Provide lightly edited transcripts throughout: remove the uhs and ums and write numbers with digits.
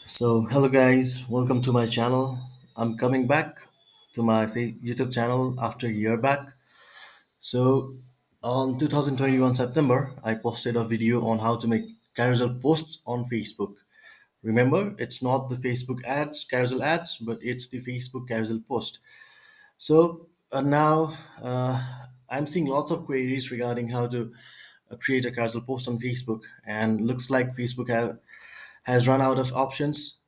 Hello guys, welcome to my channel. I'm coming back to my YouTube channel after a year back. So, on 2021 September, I posted a video on how to make carousel posts on Facebook. Remember, it's not the Facebook ads, carousel ads, but it's the Facebook carousel post. Now I'm seeing lots of queries regarding how to create a carousel post on Facebook, and looks like has run out of options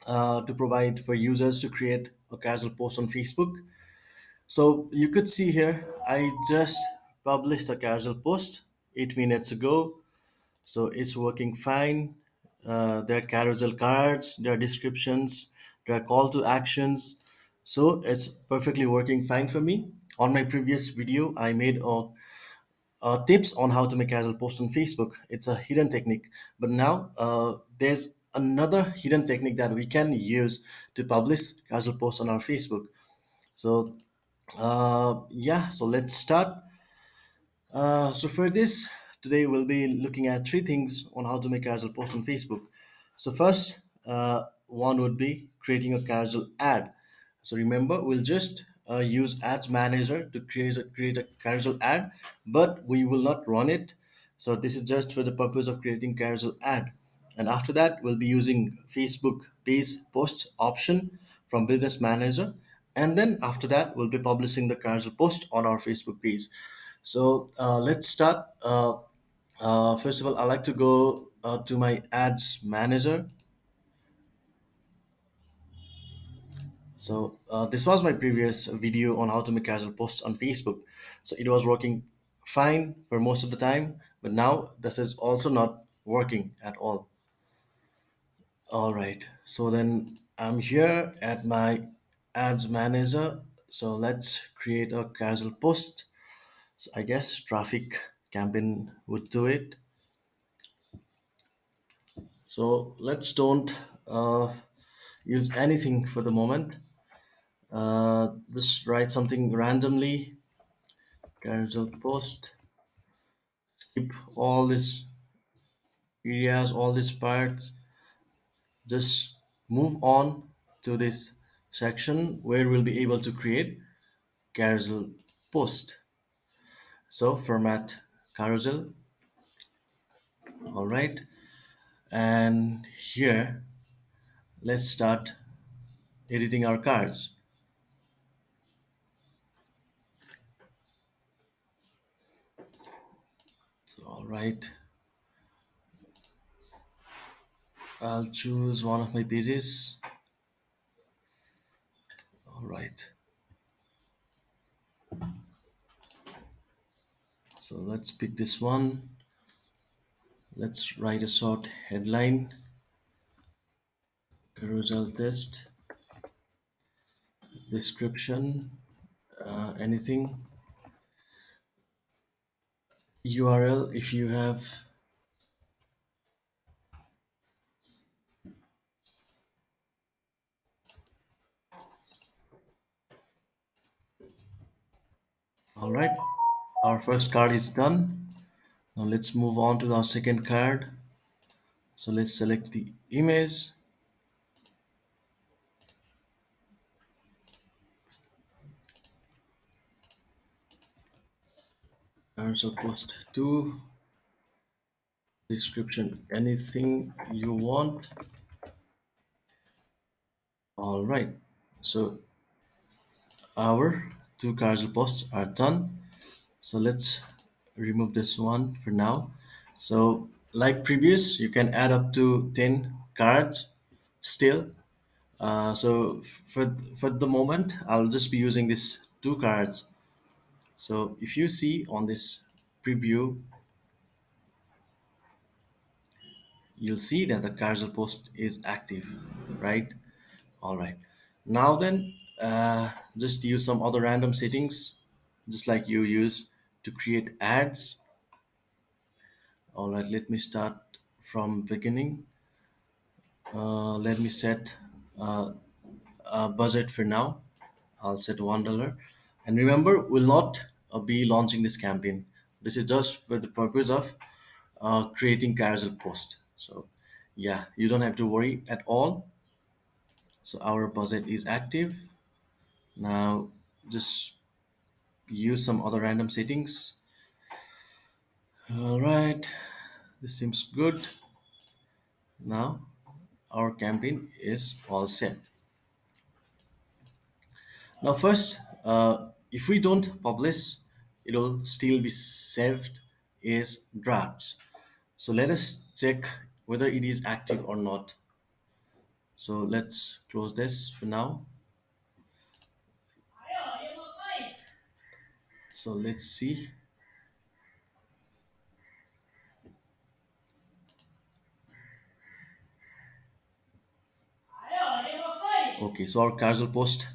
to provide for users to create a casual post on Facebook. So you could see here, I just published a casual post 8 minutes ago. So it's working fine. There are carousel cards, there are descriptions, there are call to actions. So it's perfectly working fine for me. On my previous video, I made tips on how to make casual post on Facebook. It's a hidden technique, but now there's another hidden technique that we can use to publish casual posts on our Facebook. So yeah, so let's start. So for this, today we'll be looking at three things on how to make casual post on Facebook. So first, one would be creating a casual ad. So remember, we'll just use Ads Manager to create a carousel ad, but we will not run it. So this is just for the purpose of creating carousel ad. And after that, we'll be using Facebook page posts option from Business Manager. And then after that, we'll be publishing the carousel post on our Facebook page. So let's start. First of all, I like to go to my Ads Manager. So this was my previous video on how to make casual posts on Facebook. So it was working fine for most of the time, but now this is also not working at all. All right. So then I'm here at my Ads Manager. So let's create a casual post. So I guess traffic campaign would do it. So let's don't use anything for the moment. Just write something randomly. Carousel post. Skip all these areas, all these parts. Just move on to this section where we'll be able to create carousel post. So format carousel. All right. And here, let's start editing our cards. So, all right. I'll choose one of my pages. All right. So let's pick this one. Let's write a short headline, carousel test, description, anything, URL if you have. All right, our first card is done. Now let's move on to our second card. So let's select the image. Carousel post 2, description, anything you want. All right, so our two carousel posts are done. So let's remove this one for now. So like previous, you can add up to 10 cards still. For the moment, I'll just be using these two cards. So if you see on this preview, you'll see that the carousel post is active, right? All right. Now then, just use some other random settings, just like you use to create ads. All right, let me start from beginning. Let me set a budget for now. I'll set $1. And remember, we'll not be launching this campaign. This is just for the purpose of creating carousel post. So Yeah, you don't have to worry at all. So our budget is active. Now just use some other random settings. All right, this seems good. Now our campaign is all set. Now first, if we don't publish, it'll still be saved as drafts. So let us check whether it is active or not. So let's close this for now. So let's see. Okay, so our carousel post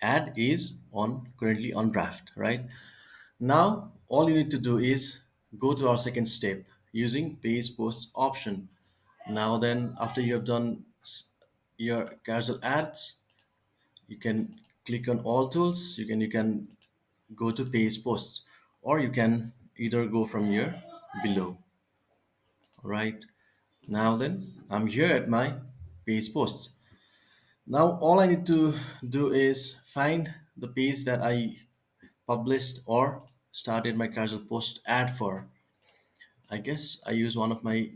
ad is on currently on draft, right? Now all you need to do is go to our second step using page posts option. Now then, after you have done your carousel ads, you can click on all tools. You can go to page posts, or you can either go from here below. All right. Now then, I'm here at my page posts. Now all I need to do is find the page that I published or started my carousel post ad for. I guess I use one of my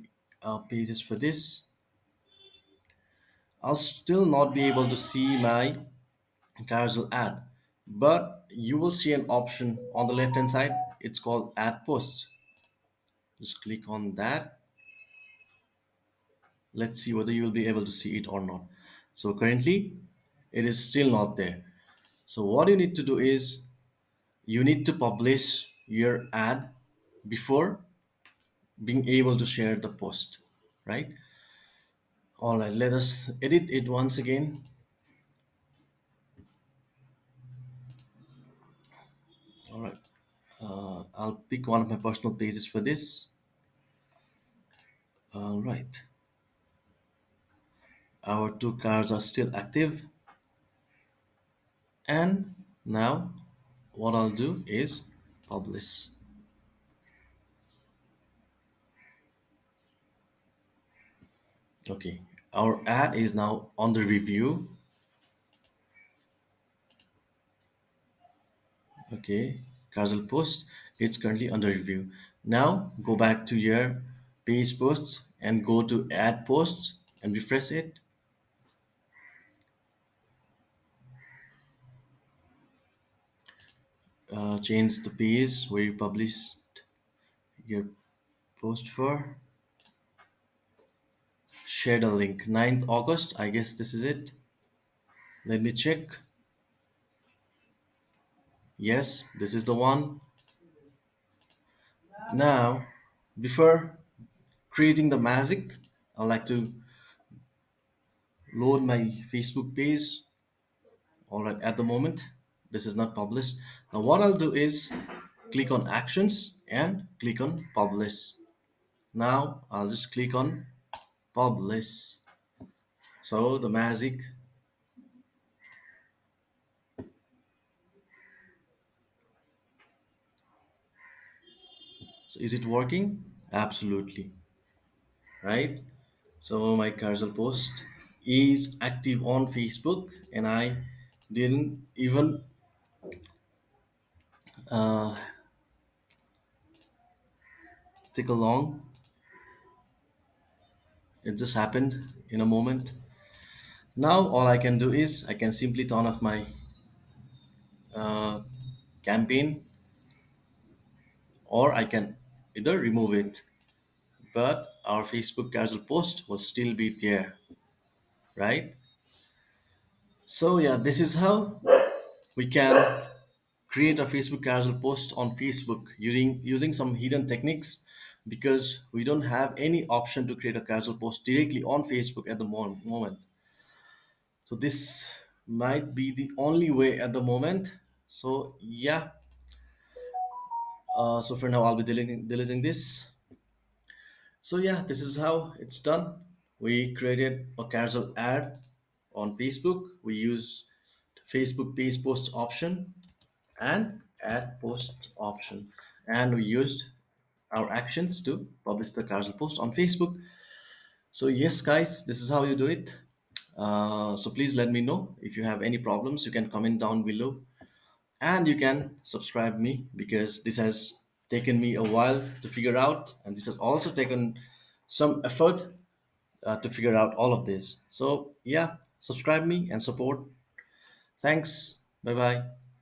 pages for this. I'll still not be able to see my carousel ad, but you will see an option on the left hand side. It's called add posts. Just click on that. Let's see whether you'll be able to see it or not. So currently it is still not there. So what you need to do is you need to publish your ad before being able to share the post, right? All right, let us edit it once again. All right, I'll pick one of my personal pages for this. All right, our two cars are still active. And now what I'll do is publish. Okay, our ad is now under review. Okay, carousel post, it's currently under review. Now go back to your page posts and go to add posts and refresh it. Change the page where you published your post for. Share the link. 9th August, I guess this is it. Let me check. Yes, this is the one. Now, before creating the magic, I like to load my Facebook page. All right, at the moment this is not published. Now what I'll do is click on actions and click on publish. Now I'll just click on publish. So the magic. So is it working? Absolutely, right? So my carousel post is active on Facebook, and I didn't even take a long. It just happened in a moment. Now all I can do is I can simply turn off my campaign, or I can either remove it. But our Facebook carousel post will still be there, right? So yeah, this is how we can create a Facebook carousel post on Facebook using some hidden techniques, because we don't have any option to create a carousel post directly on Facebook at the moment. So this might be the only way at the moment. So yeah, so for now I'll be deleting this. So yeah, this is how it's done. We created a carousel ad on Facebook. We use Facebook page post option and add post option, and we used our actions to publish the carousel post on Facebook. So yes, guys, this is how you do it. So please let me know if you have any problems. You can comment down below, and you can subscribe me because this has taken me a while to figure out, and this has also taken some effort to figure out all of this. So yeah, subscribe me and support. Thanks. Bye bye.